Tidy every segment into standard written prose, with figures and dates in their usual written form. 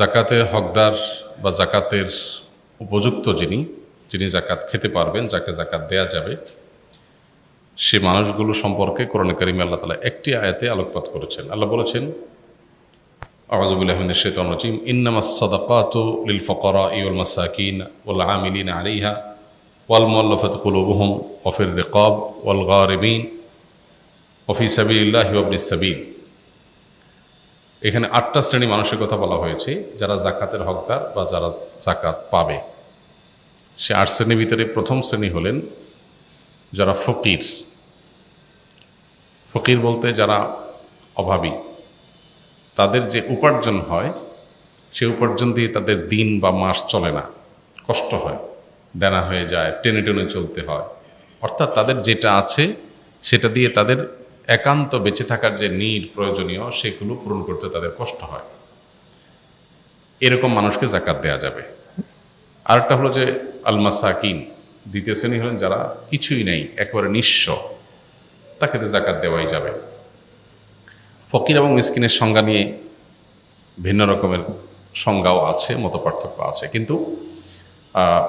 জাকাতের হকদার বা জাকাতের উপযুক্ত যিনি জাকাত খেতে পারবেন, যাকে জাকাত দেয়া যাবে, সে মানুষগুলো সম্পর্কে কোরআনে কারিমে আল্লাহ তাআলা একটি আয়াতে আলোকপাত করেছেন। আল্লাহ বলেছেন, আউযু বিল্লাহি মিনাশ শাইতানির রাজীম, ইন্নামাস সাদাকাতু লিল ফুকারাই ওয়াল মাসাকিন ওয়াল আমিলিনা আলাইহা ওয়াল মুআল্লাফাতি কুলুবুহুম ওয়া ফির রিকাব ওয়াল গারিমিন ওয়া ফি সাবিলিল্লাহি ওয়া ইবনিস সাবিল। এখানে ৮টা শ্রেণী মানুষের কথা বলা হয়েছে যারা জাকাতের হকদার বা যারা জাকাত পাবে। সে ৮ শ্রেণীর ভিতরে প্রথম শ্রেণী হলেন যারা ফকির। ফকির বলতে যারা অভাবী, তাদের যে উপার্জন হয় সে উপার্জন দিয়ে তাদের দিন বা মাস চলে না, কষ্ট হয়, দেনা হয়ে যায়, টেনে টেনে চলতে হয়। অর্থাৎ তাদের যেটা আছে সেটা দিয়ে তাদের একান্ত বেঁচে থাকার যে নিড প্রয়োজনীয় সেগুলো পূরণ করতে তাদের কষ্ট হয়। এরকম মানুষকে জাকাত দেয়া যাবে। আরেকটা হলো যে আল মাসাকিন, দ্বিতীয় শ্রেণী হলেন যারা কিছুই নেই, একেবারে নিঃস্ব, তাকে তো জাকাত দেওয়াই যাবে। ফকির এবং মিসকিনের সংজ্ঞা নিয়ে ভিন্ন রকমের সংজ্ঞাও আছে, মত পার্থক্য আছে, কিন্তু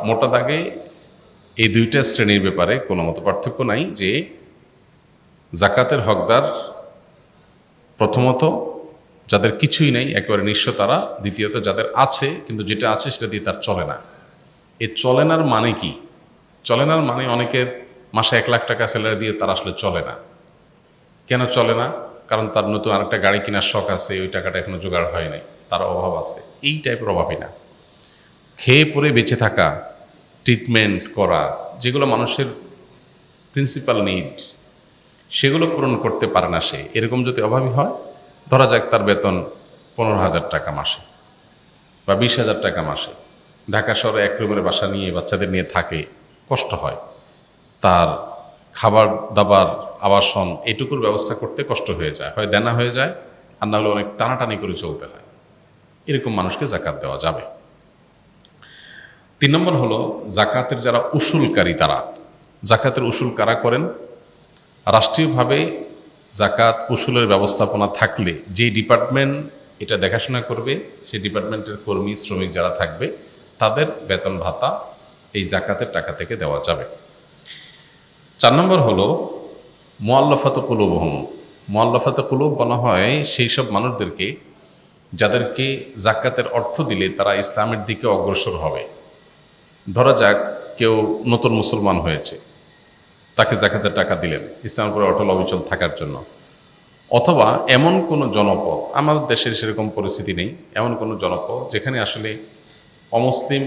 মোটা দাগে এই দুইটা শ্রেণীর ব্যাপারে কোনো মত পার্থক্য নাই যে জাকাতের হকদার প্রথমত যাদের কিছুই নেই, একেবারে নিঃস্ব তারা, দ্বিতীয়ত যাদের আছে কিন্তু যেটা আছে সেটা দিয়ে তার চলে না। এই চলেনার মানে কি? চলেনার মানে অনেকের মাসে ১ লাখ টাকা স্যালারি দিয়ে তার আসলে চলে না। কেন চলে না? কারণ তার নতুন আরেকটা গাড়ি কেনার শখ আছে, ওই টাকাটা এখনো জোগাড় হয় নাই, তার অভাব আছে। এই টাইপের অভাবই না, খেয়ে পরে বেঁচে থাকা, ট্রিটমেন্ট করা, যেগুলো মানুষের প্রিন্সিপাল নিড, সেগুলো পূরণ করতে পারে না সে। এরকম যদি অভাবী হয়, ধরা যাক তার বেতন ১৫,০০০ টাকা মাসে বা ২০,০০০ টাকা মাসে, ঢাকা শহরে ১ রুমের বাসা নিয়ে বাচ্চাদের নিয়ে থাকে, কষ্ট হয়, তার খাবার দাবার আবাসন এটুকুর ব্যবস্থা করতে কষ্ট হয়ে যায়, হয় দেনা হয়ে যায়, আর না হলে অনেক টানাটানি করে চলতে হয়। এরকম মানুষকে জাকাত দেওয়া যাবে। ৩ নম্বর হলো জাকাতের যারা উসুলকারী, তারা। জাকাতের উসুল কারা করেন? রাষ্ট্রীয়ভাবে জাকাত উসুলের ব্যবস্থাপনা থাকলে যে ডিপার্টমেন্ট এটা দেখাশোনা করবে, সেই ডিপার্টমেন্টের কর্মী শ্রমিক যারা থাকবে তাদের বেতন ভাতা এই জাকাতের টাকা থেকে দেওয়া যাবে। ৪ নম্বর হলো মুআল্লাফাত কুলুবুহুম। মুআল্লাফাত কুলুব বলা হয় সেই সব মানুষদেরকে যাদেরকে জাকাতের অর্থ দিলে তারা ইসলামের দিকে অগ্রসর হবে। ধরা যাক কেউ নতুন মুসলমান হয়েছে, তাকে জাকাতের টাকা দিলেন ইসলামের উপরে অটল অবিচল থাকার জন্য। অথবা এমন কোনো জনপদ, আমাদের দেশের সেরকম পরিস্থিতি নেই, এমন কোনো জনপদ যেখানে আসলে অমুসলিম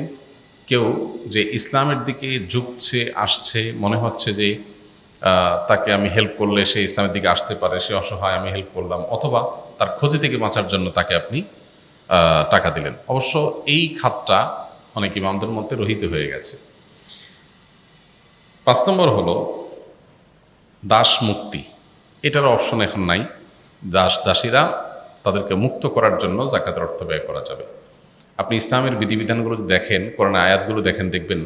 কেউ যে ইসলামের দিকে ঝুঁকছে, আসছে, মনে হচ্ছে যে তাকে আমি হেল্প করলে সে ইসলামের দিকে আসতে পারে, সে অসহায়, আমি হেল্প করলাম, অথবা তার ক্ষতি থেকে বাঁচার জন্য তাকে আপনি টাকা দিলেন। অবশ্য এই খাতটা অনেক ইমামদের মধ্যে রহিত হয়ে গেছে। ৫ নম্বর হলো দাস মুক্তি। এটার অপশন এখন নাই। দাসীরা, তাদেরকে মুক্ত করার জন্য জাকাতের অর্থ ব্যয় করা যাবে। আপনি ইসলামের বিধিবিধানগুলো দেখেন, কোরআনের আয়াতগুলো দেখেন, দেখবেন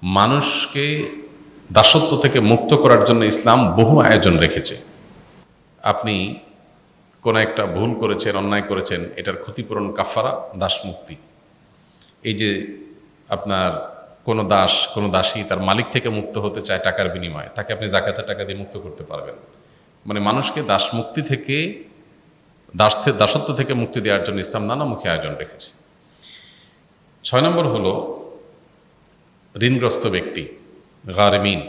মানুষকে দাসত্ব থেকে মুক্ত করার জন্য ইসলাম বহু আয়োজন রেখেছে। আপনি কোনো একটা ভুল করেছেন, অন্যায় করেছেন, এটার ক্ষতিপূরণ কাফারা দাস মুক্তি। এই যে আপনার কোনো দাস, কোনো দাসী তার মালিক থেকে মুক্ত হতে চায় টাকার বিনিময়ে, তাকে আপনি জাকাতের টাকা দিয়ে মুক্ত করতে পারবেন। মানে মানুষকে দাস মুক্তি থেকে, দাসত্ব থেকে মুক্তি দেওয়ার জন্য ইসলাম নানামুখী আয়োজন রেখেছে। ৬ নম্বর হলো ঋণগ্রস্ত ব্যক্তি, গারিমিন,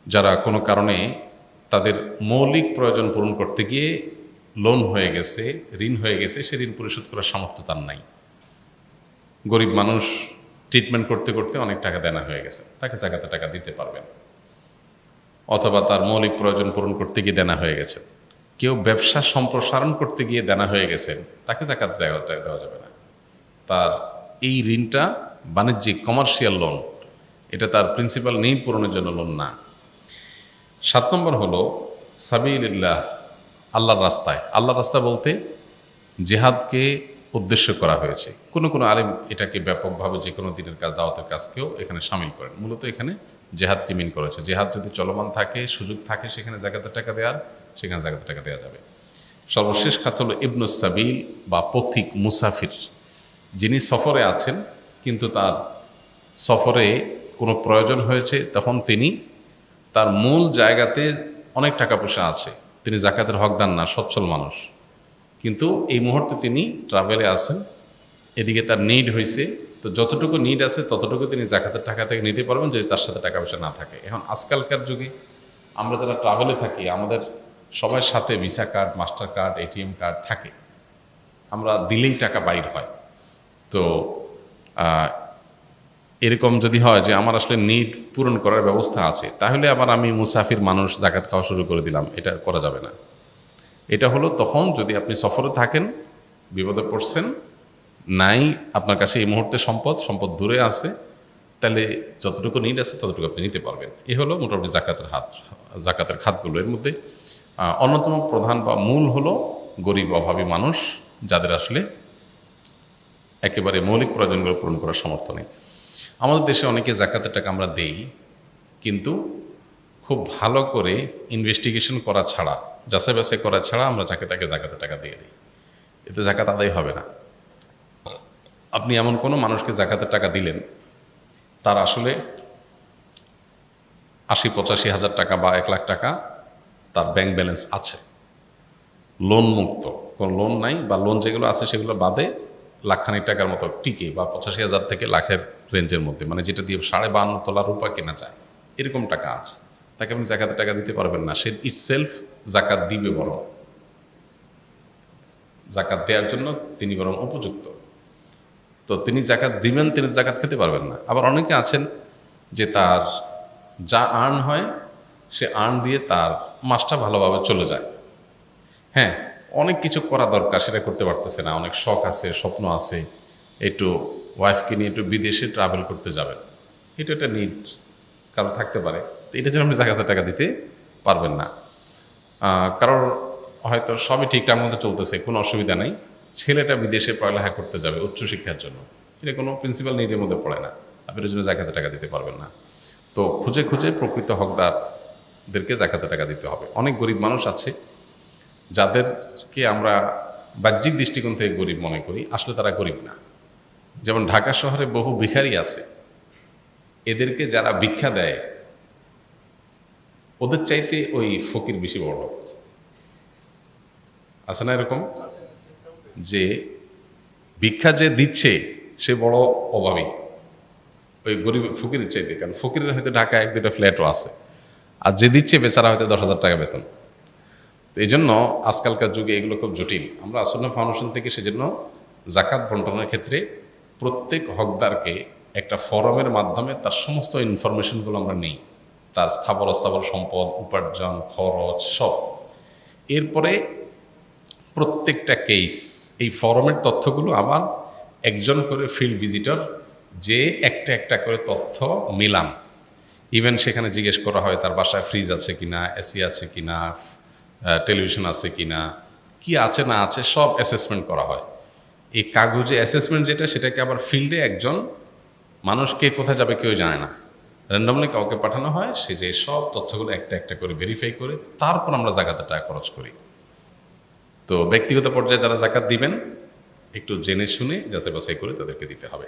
যারা কোনো কারণে তাদের মৌলিক প্রয়োজন পূরণ করতে গিয়ে লোন হয়ে গেছে, ঋণ হয়ে গেছে, সে ঋণ পরিশোধ করার সামর্থ্য তার নাই। গরিব মানুষ, ট্রিটমেন্ট করতে করতে অনেক টাকা দেনা হয়ে গেছে, তাকে জাকাতের টাকা দিতে পারবেন। অথবা তার মৌলিক প্রয়োজন পূরণ করতে গিয়ে দেনা হয়ে গেছে। কেউ ব্যবসা সম্প্রসারণ করতে গিয়ে দেনা হয়ে গেছেন, তাকে জাকাত দেওয়া যাবে না। তার এই ঋণটা বাণিজ্যিক কমার্শিয়াল লোন, এটা তার প্রিন্সিপাল নিড পূরণের জন্য লোন না। ৭ নম্বর হলো সাবিলিল্লাহ, আল্লাহর রাস্তায়। আল্লাহর রাস্তা বলতে জিহাদকে উদ্দেশ্য করা হয়েছে। কোনো কোনো আলেম এটাকে ব্যাপকভাবে যে কোনো দিনের কাজ, দাওয়াতের কাজকেও এখানে সামিল করেন। মূলত এখানে জেহাদকে মিন করেছে। জেহাদ যদি চলমান থাকে, সুযোগ থাকে সেখানে জাকাতের টাকা দেওয়ার, সেখানে জাকাতের টাকা দেওয়া যাবে। সর্বশেষ খাত হলো ইবনুস সাবিল বা পথিক মুসাফির, যিনি সফরে আছেন কিন্তু তার সফরে কোনো প্রয়োজন হয়েছে, তখন তিনি তার মূল জায়গাতে অনেক টাকা পয়সা আছে, তিনি জাকাতের হকদার না, সচ্ছল মানুষ, কিন্তু এই মুহূর্তে তিনি ট্রাভেলে আছেন, এদিকে তার নিড হয়েছে, তো যতটুকু নিড আছে ততটুকু তিনি জাকাতের টাকা থেকে নিতে পারবেন যদি তার সাথে টাকা পয়সা না থাকে। এখন আজকালকার যুগে আমরা যারা ট্রাভেলে থাকি, আমাদের সবার সাথে visa card, master card, ATM card থাকে, আমরা দিলেই টাকা বাইর হয়। তো এরকম যদি হয় যে আমার আসলে নিড পূরণ করার ব্যবস্থা আছে, তাহলে আবার আমি মুসাফির মানুষ জাকাত খাওয়া শুরু করে দিলাম, এটা করা যাবে না। এটা হলো তখন যদি আপনি সফরে থাকেন, বিপদে পড়ছেন, নাই আপনার কাছে এই মুহূর্তে সম্পদ দূরে আছে, তাহলে যতটুকু নিড আছে ততটুকু আপনি নিতে পারবেন। এ হলো মোটামুটি জাকাতের খাতগুলো। এর মধ্যে অন্যতম প্রধান বা মূল হলো গরিব অভাবী মানুষ, যাদের আসলে একেবারে মৌলিক প্রয়োজনগুলো পূরণ করার সামর্থ্য নেই। আমাদের দেশে অনেকে জাকাতের টাকা আমরা দেই, কিন্তু খুব ভালো করে ইনভেস্টিগেশন করা ছাড়া, যাচাই বাছাই করা ছাড়া আমরা তাকে জাকাতের টাকা দিয়ে দিই, এতে জাকাত আদায় হবে না। আপনি এমন কোনো মানুষকে জাকাতের টাকা দিলেন, তার আসলে ৮০-৮৫ হাজার টাকা বা ১ লাখ টাকা তার ব্যাংক ব্যালেন্স আছে, লোন মুক্ত, কোনো লোন নাই, বা লোন যেগুলো আছে সেগুলো বাদে লাখখানিক টাকার মতো টিকে, বা ৮৫,০০০ থেকে লাখের রেঞ্জের মধ্যে, মানে যেটা দিয়ে 52.৫ তলা রূপা কেনা যায়, এরকম টাকা আছে, তাকে আপনি জাকাতের টাকা দিতে পারবেন না। সে ইটসেলফ জাকাত দিবে, বরং জাকাত দেওয়ার জন্য তিনি বরং উপযুক্ত, তো তিনি জাকাত দিবেন, তিনি জাকাত খেতে পারবেন না। আবার অনেকে আছেন যে তার যা আর্ন হয় সে আর্ন দিয়ে তার মাসটা ভালোভাবে চলে যায়। হ্যাঁ, অনেক কিছু করা দরকার, সেটা করতে পারতেছে না, অনেক শখ আছে, স্বপ্ন আছে, একটু ওয়াইফকে নিয়ে একটু বিদেশে ট্রাভেল করতে যাবেন, এটা একটা নিড কারো থাকতে পারে, তো এটার জন্য আপনি জাকাতের টাকা দিতে পারবেন না। কারোর হয়তো সবই ঠিকঠাক মতো চলতেছে, কোনো অসুবিধা নেই, ছেলেটা বিদেশে পড়ালেখা করতে যাবে উচ্চশিক্ষার জন্য, এটা কোনো প্রিন্সিপাল নিডের মধ্যে পড়ে না, আপনি এর জন্য জাকাতের টাকা দিতে পারবেন না। তো খুঁজে খুঁজে প্রকৃত হকদারদেরকে জাকাতের টাকা দিতে হবে। অনেক গরিব মানুষ আছে যাদেরকে আমরা বাহ্যিক দৃষ্টিকোণ থেকে গরিব মনে করি, আসলে তারা গরিব না। যেমন ঢাকা শহরে বহু ভিখারি আছে, এদেরকে যারা ভিক্ষা দেয় ওদের চাইতে ওই ফকির বেশি বড় আছে না? এরকম যে ভিক্ষা যে দিচ্ছে সে বড় অভাবী ওই গরিব ফকিরের চাইতে, কারণ ফকিরের হয়তো ঢাকায় 1-2টা ফ্ল্যাটও আছে, আর যে দিচ্ছে বেচারা হয়তো 10,000 টাকা বেতন। তো এই জন্য আজকালকার যুগে এগুলো খুব জটিল। আমরা আসন্না ফাউন্ডেশন থেকে সেজন্য জাকাত বন্টনের ক্ষেত্রে প্রত্যেক হকদারকে একটা ফরমের মাধ্যমে তার সমস্ত ইনফরমেশনগুলো আমরা নিই, তার স্থাবর অস্থাবর সম্পদ, উপার্জন, খরচ সব। এরপরে প্রত্যেকটা কেস এই ফরমের তথ্যগুলো আবার একজন করে ফিল্ড ভিজিটর যে একটা একটা করে তথ্য মিলান, ইভেন সেখানে জিজ্ঞেস করা হয় তার বাসায় ফ্রিজ আছে কিনা, এসি আছে কিনা, টেলিভিশন আছে কিনা, কি আছে না আছে সব অ্যাসেসমেন্ট করা হয়। এই কাগজে অ্যাসেসমেন্ট যেটা, সেটাকে আবার ফিল্ডে একজন মানুষ কে কোথায় যাবে কেউ জানে না, র্যান্ডমলি কাউকে পাঠানো হয়, সে যে সব তথ্যগুলো একটা একটা করে ভেরিফাই করে তারপর আমরা জাকাতের টাকা খরচ করি। তো ব্যক্তিগত পর্যায়ে যারা জাকাত দিবেন একটু জেনে শুনে যাচাই বাছাই করে তাদেরকে দিতে হবে।